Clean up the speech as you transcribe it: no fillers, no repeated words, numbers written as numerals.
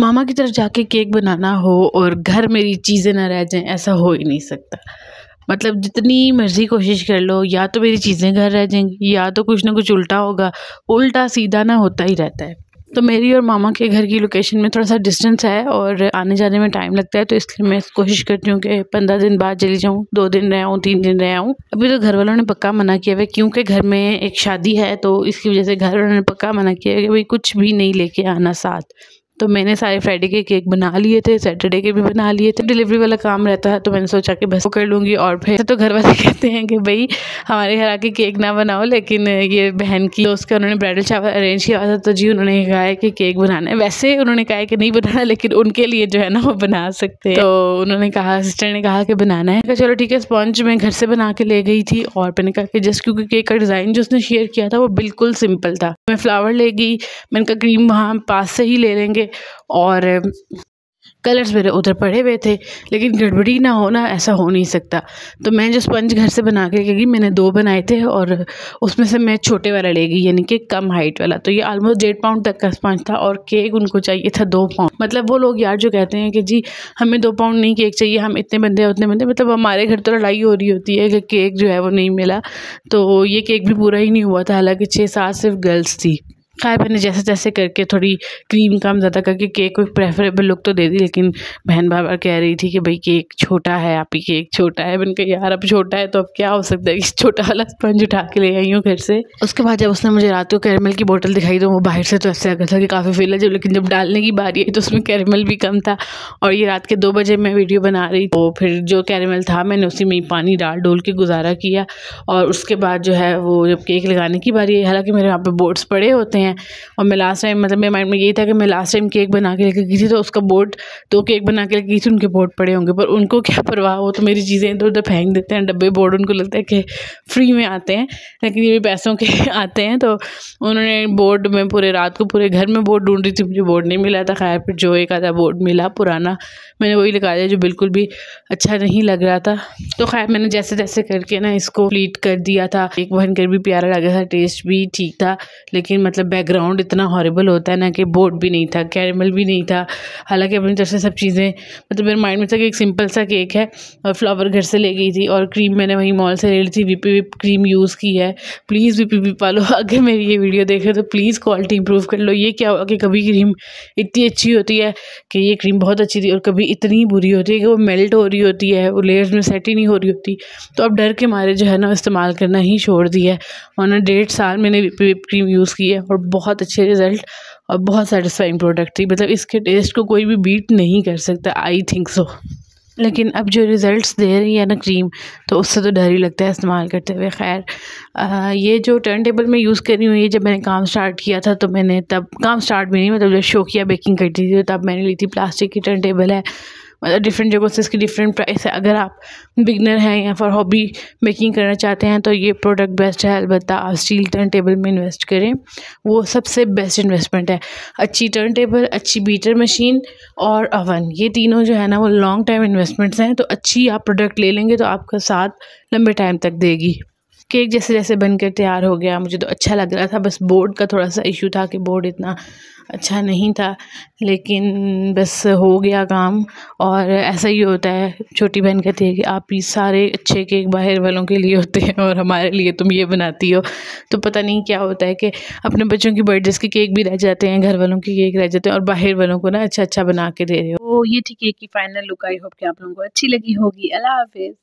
मामा की तरफ जाके केक बनाना हो और घर मेरी चीज़ें ना रह जाएं, ऐसा हो ही नहीं सकता। मतलब जितनी मर्ज़ी कोशिश कर लो, या तो मेरी चीज़ें घर रह जाएंगी या तो कुछ ना कुछ उल्टा होगा, उल्टा सीधा ना होता ही रहता है। तो मेरी और मामा के घर की लोकेशन में थोड़ा सा डिस्टेंस है और आने जाने में टाइम लगता है, तो इसलिए मैं कोशिश करती हूँ कि 15 दिन बाद चली जाऊँ, 2 दिन रह आऊँ, 3 दिन रह आऊँ। अभी तो घर वालों ने पक्का मना किया है, क्योंकि घर में एक शादी है, तो इसकी वजह से घर वालों ने पक्का मना किया है कि भाई कुछ भी नहीं लेके आना साथ। तो मैंने सारे फ्राइडे के केक बना लिए थे, सैटरडे के भी बना लिए थे। डिलीवरी वाला काम रहता है, तो मैंने सोचा कि बस वो कर लूँगी। और फिर तो घर वाले कहते हैं कि भाई हमारे घर आके केक ना बनाओ, लेकिन ये बहन की दोस्त का उन्होंने ब्राइडल शावर अरेंज किया था, तो जी उन्होंने कहा है कि केक बनाना है। वैसे उन्होंने कहा है कि नहीं बनाना, लेकिन उनके लिए जो है ना वो बना सकते हैं। तो उन्होंने कहा, सिस्टर ने कहा कि बनाना है। चलो ठीक है। स्पॉन्ज मैं घर से बना के ले गई थी, और मैंने कहा कि जस्ट क्योंकि केक का डिज़ाइन जो उसने शेयर किया था वो बिल्कुल सिंपल था, मैं फ्लावर ले गई। मैंने कहा क्रीम वहाँ पास से ही ले लेंगे, और कलर्स मेरे उधर पड़े हुए थे, लेकिन गड़बड़ी ना हो ना, ऐसा हो नहीं सकता। तो मैं जो स्पंज घर से बना के गई, मैंने 2 बनाए थे, और उसमें से मैं छोटे वाला ले गई, यानी कि कम हाइट वाला। तो ये ऑलमोस्ट 1.5 पाउंड तक का स्पंज था, और केक उनको चाहिए था 2 पाउंड। मतलब वो लोग यार जो कहते हैं कि जी हमें 2 पाउंड नहीं केक चाहिए, हम इतने बंदे हैं उतने बंदे, मतलब हमारे घर तो लड़ाई हो रही होती है कि केक जो है वो नहीं मिला। तो ये केक भी पूरा ही नहीं हुआ था, हालांकि 6-7 सिर्फ गर्ल्स थी। खैर मैंने जैसे तैसे करके थोड़ी क्रीम कम ज़्यादा करके केक को प्रेफरेबल लुक तो दे दी, लेकिन बहन बार बार कह रही थी कि भाई केक छोटा है, आप ही केक छोटा है। मैंने कहा यार अब छोटा है तो अब क्या हो सकता है, इस छोटा वाला स्पंज उठा के ले आई हूँ घर से। उसके बाद जब उसने मुझे रात को कैरमल की बोतल दिखाई, तो वो बाहर से तो ऐसे लगा था कि काफ़ी फिल है, जब लेकिन जब डालने की बारी आई तो उसमें कैरमल भी कम था। और ये रात के 2 बजे मैं वीडियो बना रही, तो फिर जो कैरमल था मैंने उसी में पानी डाल डोल के गुजारा किया। और उसके बाद जो है वो जब केक लगाने की बारी आई, हालांकि मेरे यहाँ पे बोर्ड्स पड़े होते हैं, और मैं लास्ट टाइम मतलब मेरे माइंड में यही था कि मैं लास्ट टाइम केक बना के लेकर गई थी, तो उसका बोर्ड 2 केक बना के लेकर गई थी, उनके बोर्ड पड़े होंगे, पर उनको क्या परवाह, वो तो मेरी चीज़ें इधर उधर फेंक देते हैं, डब्बे बोर्ड उनको लगता है कि फ्री में आते हैं, लेकिन ये भी पैसों के आते हैं। तो उन्होंने बोर्ड में पूरे रात को पूरे घर में बोर्ड ढूंढ रही थी, मुझे बोर्ड नहीं मिला था। खैर फिर जो एक आधा बोर्ड मिला पुराना, मैंने वही लगा दिया, जो बिल्कुल भी अच्छा नहीं लग रहा था। तो खैर मैंने जैसे तैसे करके ना इसको कंप्लीट कर दिया था। एक बनकर भी प्यारा लगा था, टेस्ट भी ठीक था, लेकिन मतलब बैकग्राउंड इतना हॉरिबल होता है ना कि बोर्ड भी नहीं था, कैरमल भी नहीं था। हालांकि अपनी तरफ से सब चीज़ें, मतलब मेरे माइंड में था कि एक सिंपल सा केक है, और फ्लावर घर से ले गई थी, और क्रीम मैंने वहीं मॉल से ले ली थी, वीपी विप क्रीम यूज़ की है। प्लीज़ वीपी विप वालों अगर मेरी ये वीडियो देखे तो प्लीज़ क्वालिटी इंप्रूव कर लो। ये क्या हुआ कि कभी क्रीम इतनी अच्छी होती है कि ये क्रीम बहुत अच्छी थी, और कभी इतनी बुरी होती है कि वो मेल्ट हो रही होती है, वो लेयर्स में सेट ही नहीं हो रही होती। तो अब डर के मारे जो है ना इस्तेमाल करना ही छोड़ दिया है, और ना 1.5 साल मैंने वीपी विप क्रीम यूज़ की है, और बहुत अच्छे रिज़ल्ट और बहुत सेटिस्फाइंग प्रोडक्ट थी। मतलब इसके टेस्ट को कोई भी बीट नहीं कर सकता, आई थिंक सो। लेकिन अब जो रिज़ल्ट्स दे रही है ना क्रीम, तो उससे तो डर ही लगता है इस्तेमाल करते हुए। खैर ये जो टर्न टेबल मैं यूज़ कर रही हूँ, ये जब मैंने काम स्टार्ट किया था, तो मैंने तब काम स्टार्ट भी नहीं, मतलब जब शौकिया बेकिंग करती थी तब मैंने ली थी। प्लास्टिक की टर्न टेबल है, मतलब डिफरेंट जगहों से इसकी डिफरेंट प्राइस है। अगर आप बिगनर हैं या फॉर हॉबी मेकिंग करना चाहते हैं तो ये प्रोडक्ट बेस्ट है। अलबत्ता आप स्टील टर्न टेबल में इन्वेस्ट करें, वो सबसे बेस्ट इन्वेस्टमेंट है। अच्छी टर्न टेबल, अच्छी बीटर मशीन और अवन, ये तीनों जो है ना वो लॉन्ग टाइम इन्वेस्टमेंट्स हैं। तो अच्छी आप प्रोडक्ट ले लेंगे तो आपका साथ लंबे टाइम तक देगी। केक जैसे जैसे बनकर तैयार हो गया, मुझे तो अच्छा लग रहा था, बस बोर्ड का थोड़ा सा इशू था कि बोर्ड इतना अच्छा नहीं था, लेकिन बस हो गया काम। और ऐसा ही होता है, छोटी बहन कहती है कि आप ये सारे अच्छे केक बाहर वालों के लिए होते हैं और हमारे लिए तुम ये बनाती हो। तो पता नहीं क्या होता है कि अपने बच्चों की बर्थडेज के केक भी रह जाते हैं, घर वालों के केक रह जाते हैं, और बाहर वालों को ना अच्छा अच्छा बना के दे रहे हो। तो ये थी केक की फाइनल लुक। आई होप कि आप लोगों को अच्छी लगी होगी। अल्लाह हाफिज़।